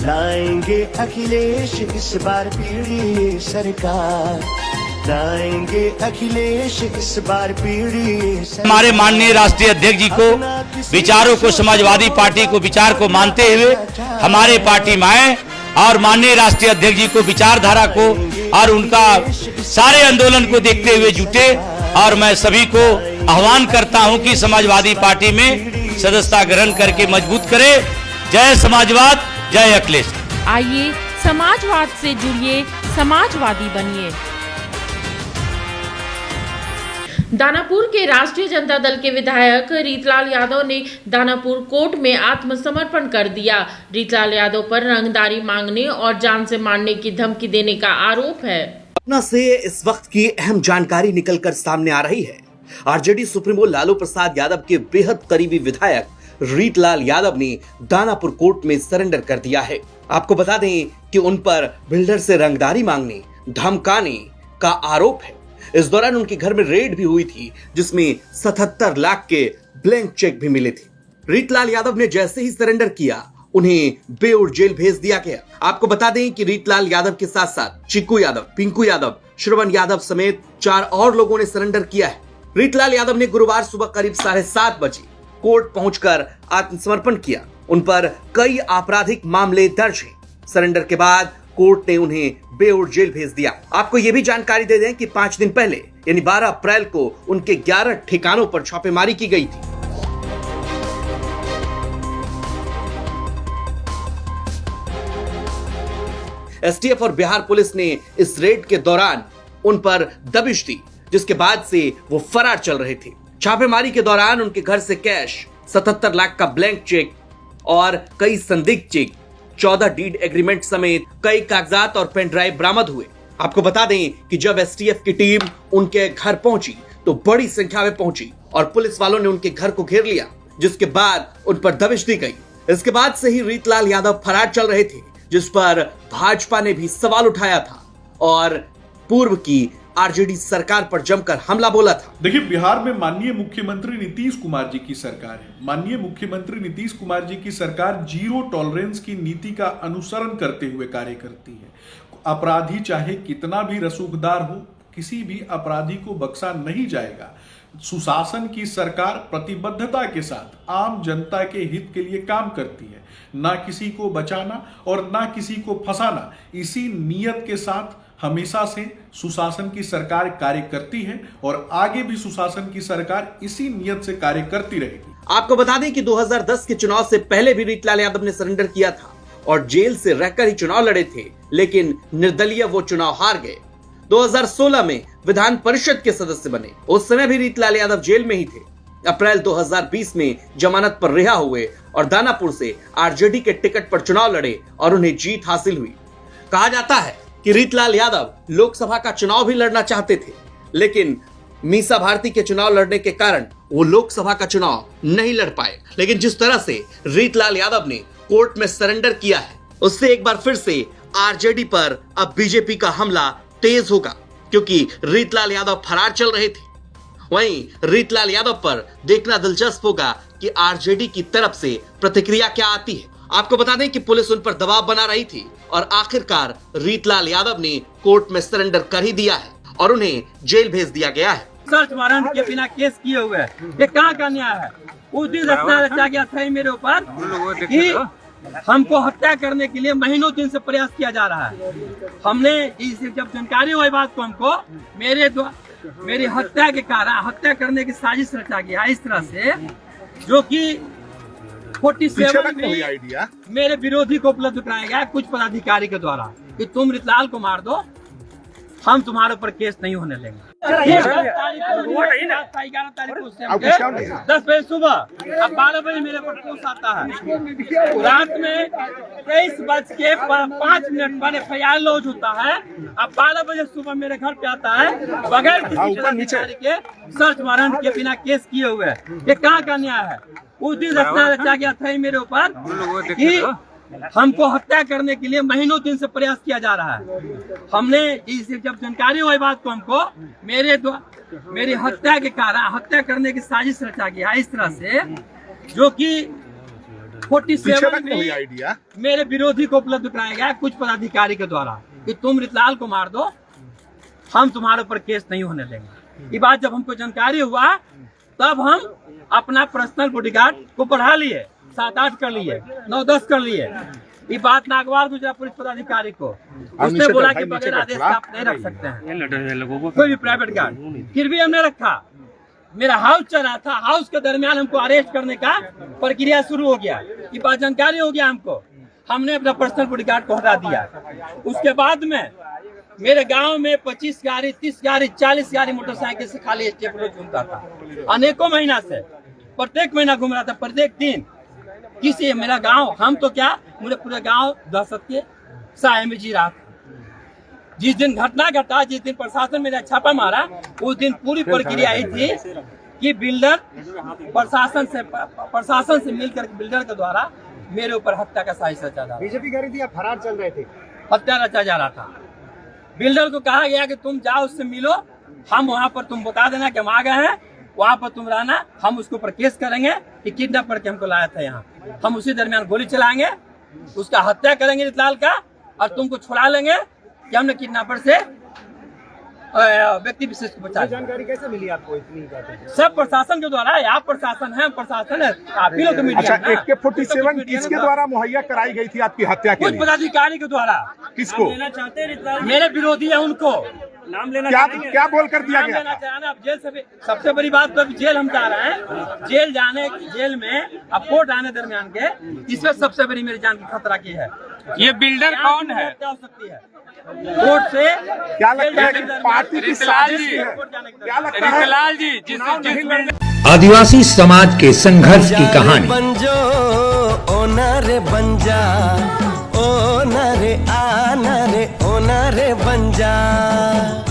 लाएंगे अखिलेश इस बार पीढ़ी सरकार, लाएंगे अखिलेश इस बार पीढ़ी सरकार। हमारे माननीय राष्ट्रीय अध्यक्ष जी को विचारों को, समाजवादी पार्टी को विचार को मानते हुए हमारे पार्टी में आए और माननीय राष्ट्रीय अध्यक्ष जी को विचारधारा को और उनका सारे आंदोलन को देखते हुए जुटे। और मैं सभी को आह्वान करता हूं कि समाजवादी पार्टी में सदस्यता ग्रहण करके मजबूत करें। जय समाजवाद, जय अखिलेश। आइए समाजवाद से जुड़िए, समाजवादी बनिए। दानापुर के राष्ट्रीय जनता दल के विधायक रीतलाल यादव ने दानापुर कोर्ट में आत्मसमर्पण कर दिया। रीतलाल यादव पर रंगदारी मांगने और जान से मारने की धमकी देने का आरोप है। पटना से इस वक्त की अहम जानकारी निकलकर सामने आ रही है। आरजेडी सुप्रीमो लालू प्रसाद यादव के बेहद करीबी विधायक रीतलाल यादव ने दानापुर कोर्ट में सरेंडर कर दिया है। आपको बता दें कि उन पर बिल्डर से रंगदारी मांगने, धमकाने का आरोप है। इस दौरान उनके घर में रेड भी हुई थी, जिसमें 77 लाख के ब्लैंक चेक भी मिले थे। रीतलाल यादव ने जैसे ही सरेंडर किया, उन्हें बेऊर जेल भेज दिया गया। आपको बता दें कि रीतलाल यादव के साथ साथ चिक्कू यादव, पिंकू यादव, श्रवण यादव समेत 4 और लोगों ने सरेंडर किया है। रीतलाल यादव ने गुरुवार सुबह करीब 7:30 बजे कोर्ट पहुंचकर आत्मसमर्पण किया। उन पर कई आपराधिक मामले दर्ज हैं। सरेंडर के बाद कोर्ट ने उन्हें बेऊर जेल भेज दिया। आपको यह भी जानकारी दे दें कि 5 दिन पहले यानी 12 अप्रैल को उनके 11 ठिकानों पर छापेमारी की गई थी। एसटीएफ और बिहार पुलिस ने इस रेड के दौरान उन पर दबिश दी, जिसके बाद से वो फरार चल रहे थे। छापेमारी के दौरान उनके घर से कैश, 77 लाख का ब्लैंक चेक और कई संदिग्ध चेक, 14 डीड एग्रीमेंट समेत कई कागजात और पेन ड्राइव बरामद हुए। आपको बता दें कि जब एसटीएफ की टीम उनके घर पहुंची तो बड़ी संख्या में पहुंची और पुलिस वालों ने उनके घर को घेर लिया, जिसके बाद उन पर दबिश दी गई। इसके बाद से ही रीतलाल यादव फरार चल रहे थे, जिस पर भाजपा ने भी सवाल उठाया था और पूर्व की आरजेडी सरकार पर जमकर हमला बोला था। देखिए, बिहार में माननीय मुख्यमंत्री नीतीश कुमार जी की सरकार है। माननीय मुख्यमंत्री नीतीश कुमार जी की सरकार जीरो टॉलरेंस की नीति का अनुसरण करते हुए कार्य करती है। अपराधी चाहे कितना भी रसूखदार हो, किसी भी अपराधी को बख्शा नहीं जाएगा। सुशासन की सरकार प्रतिबद्धता के साथ आम जनता के हित के लिए काम करती है, ना किसी को बचाना और ना किसी को फंसाना। इसी नियत के साथ हमेशा से सुशासन की सरकार कार्य करती है और आगे भी सुशासन की सरकार इसी नियत से कार्य करती रहेगी। आपको बता दें कि 2010 के चुनाव से पहले भी रीतलाल यादव ने सरेंडर किया था और जेल से रहकर ही चुनाव लड़े थे, लेकिन निर्दलीय वो चुनाव हार गए। 2016 में विधान परिषद के सदस्य बने। उस समय भी रीतलाल यादव जेल में ही थे। अप्रैल 2020 में जमानत पर रिहा हुए और दानापुर से आरजेडी के टिकट पर चुनाव लड़े और उन्हें जीत हासिल हुई। कहा जाता है कि रीतलाल यादव लोकसभा का चुनाव भी लड़ना चाहते थे, लेकिन मीसा भारती के चुनाव लड़ने के कारण वो लोकसभा का चुनाव नहीं लड़ पाए। लेकिन जिस तरह से रीतलाल यादव ने कोर्ट में सरेंडर किया है, उससे एक बार फिर से आरजेडी पर अब बीजेपी का हमला तेज होगा, क्योंकि रीतलाल यादव फरार चल रहे थे। वहीं रीतलाल यादव पर देखना दिलचस्प होगा कि आरजेडी की तरफ से प्रतिक्रिया क्या आती है। आपको बता दें कि पुलिस उन पर दबाव बना रही थी और आखिरकार रीतलाल यादव ने कोर्ट में सरेंडर कर ही दिया है और उन्हें जेल भेज दिया गया है। सर्च वारंट के बिना केस किए हुए ये कहाँ का न्याय है? उस दिन रचा गया था मेरे ऊपर कि हमको हत्या करने के लिए महीनों दिन से प्रयास किया जा रहा है। हमने जब जानकारी हुई बात को, हमको मेरी हत्या के कारण हत्या करने की साजिश रचा गया इस तरह से, जो कि 47 भी मेरे विरोधी को उपलब्ध कराया गया कुछ पदाधिकारी के द्वारा कि तुम रीतलाल को मार दो, हम तुम्हारे ऊपर केस नहीं होने देंगे। 11 तारीख को 10 बजे सुबह, अब 12 बजे मेरे पर पोस्ट आता है। रात में 23:05 पर FIR लॉन्च होता है। अब 12 बजे सुबह मेरे घर पे आता है बगैर किसी के सर्च वारंट के बिना केस किए हुए। ये कहाँ का न्याय है? उस दिन रचा गया था मेरे ऊपर कि हमको हत्या करने के लिए महीनों दिन से प्रयास किया जा रहा है। हमने जब जानकारी हुई बात को, हमको मेरी हत्या के कारण हत्या करने की साजिश रचा गया इस तरह से, जो कि AK-47 में आइडिया मेरे विरोधी को उपलब्ध कराया गया कुछ पदाधिकारी के द्वारा कि तुम रितलाल को मार दो, हम तुम्हारे ऊपर केस नहीं होने देंगे। ये बात जब हमको जानकारी हुआ तब हम अपना पर्सनल बॉडीगार्ड को बढ़ा लिए, 7-8 कर लिए, 9-10 कर लिए। ये बात नागवार गुजरा पुलिस पदाधिकारी को, उसने बोला कि बगैर आदेश का आप नहीं रख सकते हैं कोई भी प्राइवेट गार्ड, फिर भी हमने रखा। मेरा हाउस चल रहा था, हाउस के दरमियान हमको अरेस्ट करने का प्रक्रिया शुरू हो गया। ये बात जानकारी हो गया हमको, हमने अपना पर्सनल बॉडीगार्ड को हटा दिया। उसके बाद में मेरे गांव में 25 गाड़ी, 30 गाड़ी, 40 गाड़ी मोटरसाइकिल से खाली स्टेप रोड घूमता था। अनेकों महीना से प्रत्येक महीना घूम रहा था, प्रत्येक दिन। किसी मेरा गांव, हम तो क्या मुझे पूरे गांव दहशत के साए में जी रहा था। जिस दिन घटना घटा, जिस दिन प्रशासन मेरा छापा मारा, उस दिन पूरी प्रक्रिया आई थी कि बिल्डर प्रशासन से मिलकर बिल्डर के द्वारा मेरे ऊपर हत्या का साजिश रचा जा रहा था। बीजेपी कह रही थी आप फरार चल रहे थे, हत्या रचा जा रहा था। बिल्डर को कहा गया कि तुम जाओ उससे मिलो, हम वहाँ पर तुम बता देना कि हम आ गए हैं, वहाँ पर तुम रहना, हम उसके ऊपर केस करेंगे कि किडनैप करके हमको लाया था यहाँ। हम उसी दरमियान गोली चलाएंगे, उसका हत्या करेंगे रितलाल का, और तुमको छुड़ा लेंगे कि हमने किडनैपर से व्यक्ति विशेष को बचा। जानकारी कैसे मिली आपको इतनी? सब प्रशासन के द्वारा, आप प्रशासन है, प्रशासन है, आप ही लोग तो मीडिया। अच्छा, AK-47 किसके द्वारा मुहैया कराई गई थी आपकी हत्या के कुछ लिए? पदाधिकारी के द्वारा। किसको? मेरे विरोधी है, उनको नाम लेना क्या बोल कर दिया गया? लेना चाह रहे हैं आप जेल से भी। सबसे बड़ी बात तो अभी जेल हम जा रहे हैं, जेल जाने, जेल में अब कोर्ट आने दरमियान के, इसमें सबसे बड़ी मेरी जान की खतरा की है। ये बिल्डर कौन है? क्या हो सकती है कोर्ट से? क्या लगता है कि पार्टी की साजिश है? क्या लगता है? रितलाल जी, जिस आदिवासी समाज के संघर्ष की कहानी। बंजो ओनरे बंजा, ओनरे आनरे ओनरे बंजा।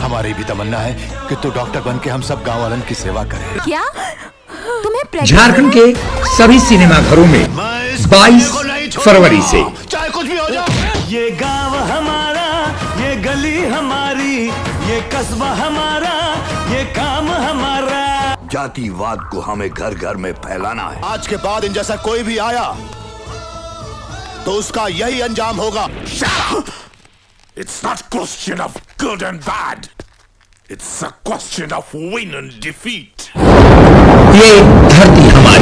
हमारी भी तमन्ना है कि तू डॉक्टर बन के हम सब गाँव वालन की सेवा करे। क्या तुम्हें झारखंड के सभी सिनेमा घरों में 22 फरवरी से चाहे कुछ भी हो जाए, ये गांव हमारा, ये गली हमारी, ये कस्बा हमारा, ये काम हमारा। जातिवाद को हमें घर घर में फैलाना है। आज के बाद इन जैसा कोई भी आया तो उसका यही अंजाम होगा। It's not question of good and bad. It's a question of win and defeat. ये धरती हमारी,